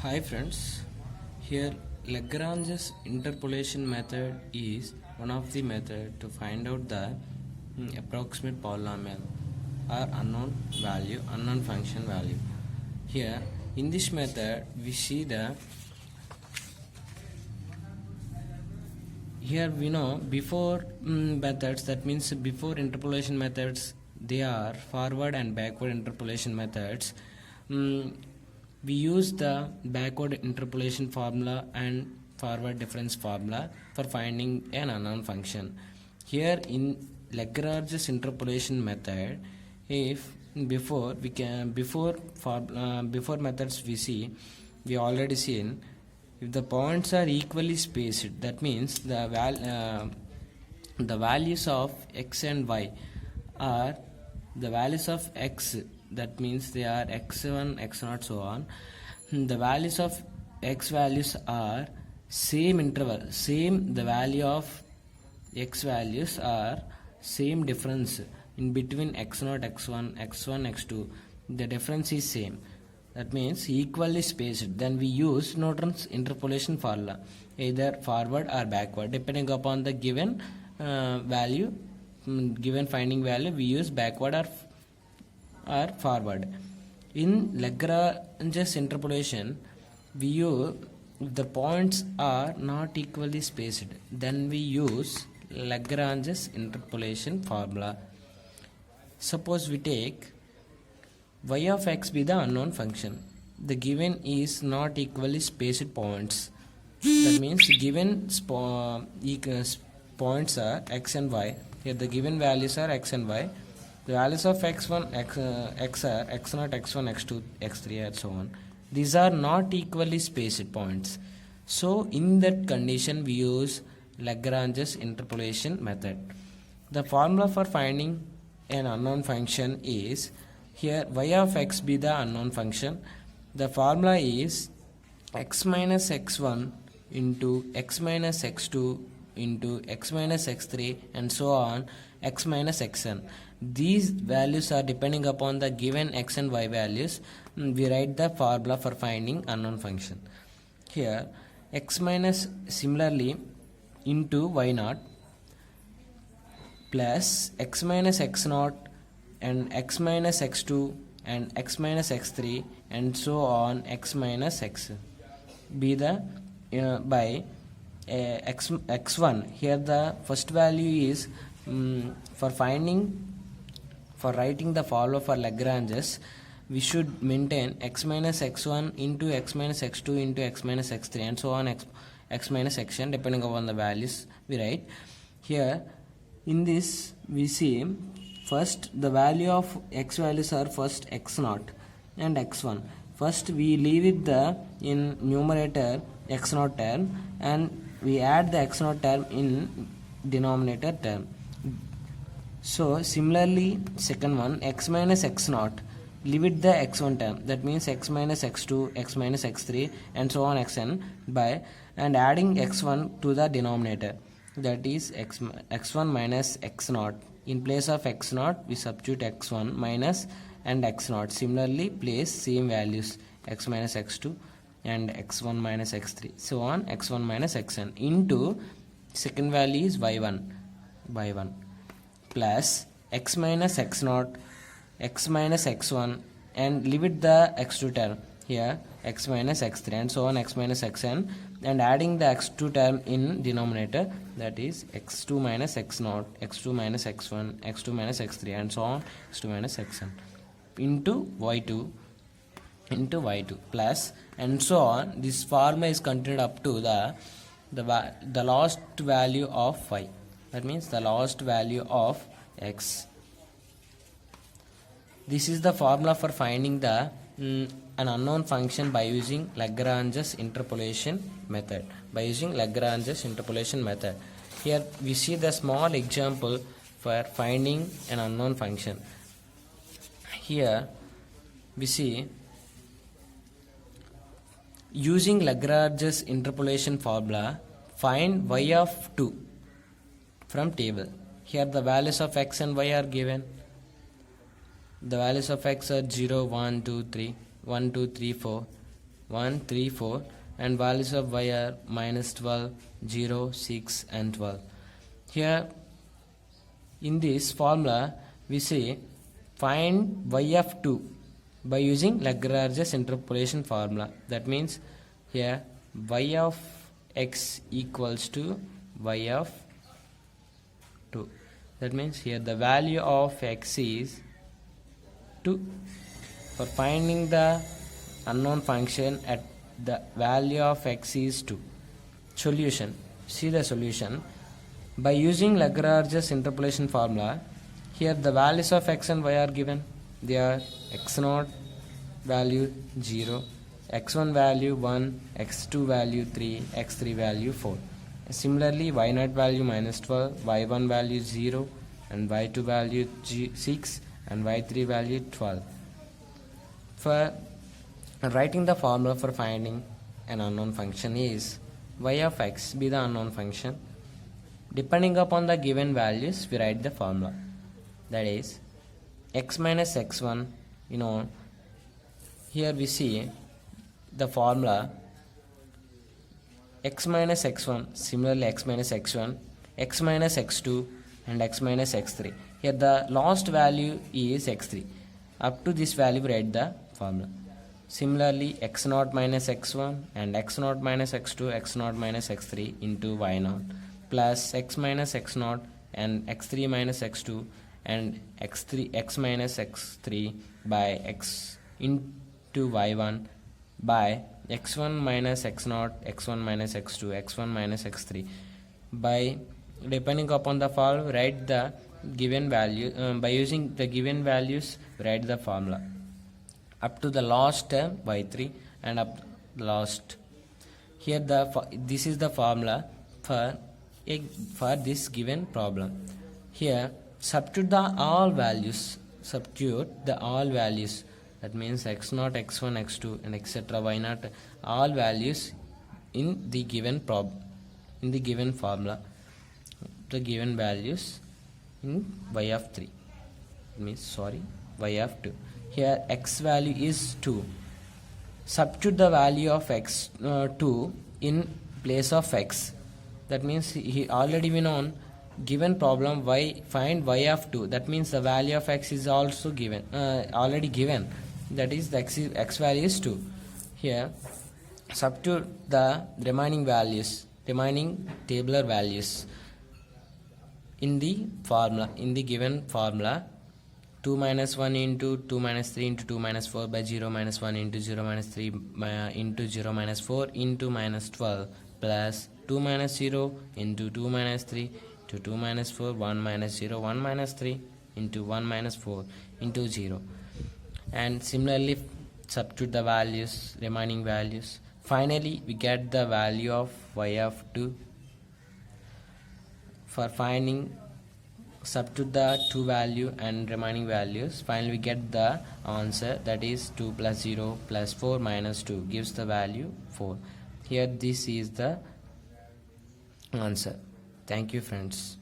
Hi friends, here Lagrange's interpolation method is one of the method to find out the approximate polynomial or unknown function value. Here in this method we see the here we know before methods, that means before interpolation methods, they are forward and backward interpolation methods. We use the backward interpolation formula and forward difference formula for finding an unknown function. Here in Lagrange's interpolation method, if before methods we already seen, if the points are equally spaced, that means the values of x and y are the values of x, that means they are x1 x0 so on. The values of x values are same interval, same, the value of x values are same difference in between x0 x1 x1 x2, the difference is same, that means equally spaced, then we use Norton's interpolation formula, either forward or backward depending upon the given value, given finding value, we use backward or forward. In Lagrange's interpolation, we use, if the points are not equally spaced, then we use Lagrange's interpolation formula. Suppose we take y of x be the unknown function. The given is not equally spaced points. That means given points are x and y. Here the given values are x and y. The values of x1, x are x0, x1, x2, x3 and so on. These are not equally spaced points. So in that condition we use Lagrange's interpolation method. The formula for finding an unknown function is, here y of x be the unknown function. The formula is x minus x1 into x minus x2 into x minus x3 and so on, x minus xn. These values are depending upon the given x and y values. We write the formula for finding unknown function. Here x minus similarly into y naught plus x minus x naught and x minus x2 and x minus x3 and so on, x minus x be the by x1. Here the first value is for writing the formula for Lagrange's, we should maintain x minus x1 into x minus x2 into x minus x3 and so on, x minus xn depending upon the values we write. Here in this we see first the value of x values are first x0 and x1. First we leave it the in numerator x0 term and we add the x0 term in denominator term. So similarly second one, x minus x0, leave it the x1 term, that means x minus x2, x minus x3 and so on xn by and adding x1 to the denominator, that is x1 minus x0. In place of x0 we substitute x1 minus and x0. Similarly place same values x minus x2 and x1 minus x3 so on, x1 minus xn into second value is y1 plus x minus x0, x minus x1 and leave it the x2 term, here x minus x3 and so on, x minus xn and adding the x2 term in denominator, that is x2 minus x0, x2 minus x1, x2 minus x3 and so on, x2 minus xn into y2 plus and so on. This formula is continued up to the last value of y, that means the last value of x. This is the formula for finding the an unknown function by using Lagrange's interpolation method. Here we see the small example for finding an unknown function. Here we see, using Lagrange's interpolation formula, find y of 2 from table. Here the values of x and y are given. The values of x are 0, 1, 2, 3, 4 1, 3, 4, and values of y are minus 12, 0, 6 and 12. Here in this formula we say find y of 2 by using Lagrange's interpolation formula. That means here y of x equals to y of 2. That means here the value of x is 2. For finding the unknown function at the value of x is 2. Solution. See the solution. By using Lagrange's interpolation formula, here the values of x and y are given. They are x0 value 0, x1 value 1, x2 value 3, x3 value 4. Similarly, y0 value minus 12, y1 value 0, and y2 value 6, and y3 value 12. For writing the formula for finding an unknown function is y of x be the unknown function. Depending upon the given values, we write the formula. That is x minus x1. Here we see the formula x minus x1, similarly x minus x1, x minus x2, and x minus x3. Here the last value is x3. Up to this value we write the formula. Similarly, x0 minus x1 and x0 minus x2, x0 minus x3 into y0 plus x minus x0 and x3 minus x2 and x minus x3 by x into y1 by x1 minus x0, x1 minus x2, x1 minus x3. By depending upon the formula, write the given value. By using the given values, write the formula up to the last term y3 and up the last. Here this is the formula for this given problem. Here substitute the all values. That means x0, x1, x2 and etc. y0 all values in the given formula. The given values in y of 3. Y of 2. Here x value is 2. Substitute the value of x 2 in place of x. That means he already been on given problem find y of 2. That means the value of x is also given, already given. That is the x value is 2. Here substitute the remaining tabular values in the formula, in the given formula. 2 minus 1 into 2 minus 3 into 2 minus 4 by 0 minus 1 into 0 minus 3 into 0 minus 4 into minus 12 plus 2 minus 0 into 2 minus 3 to 2 minus 4, 1 minus 0, 1 minus 3 into 1 minus 4 into 0. And similarly substitute the values, remaining values. Finally we get the value of y of 2. For finding, substitute the 2 value and remaining values. Finally we get the answer, that is 2 plus 0 plus 4 minus 2 gives the value 4. Here this is the answer. Thank you friends.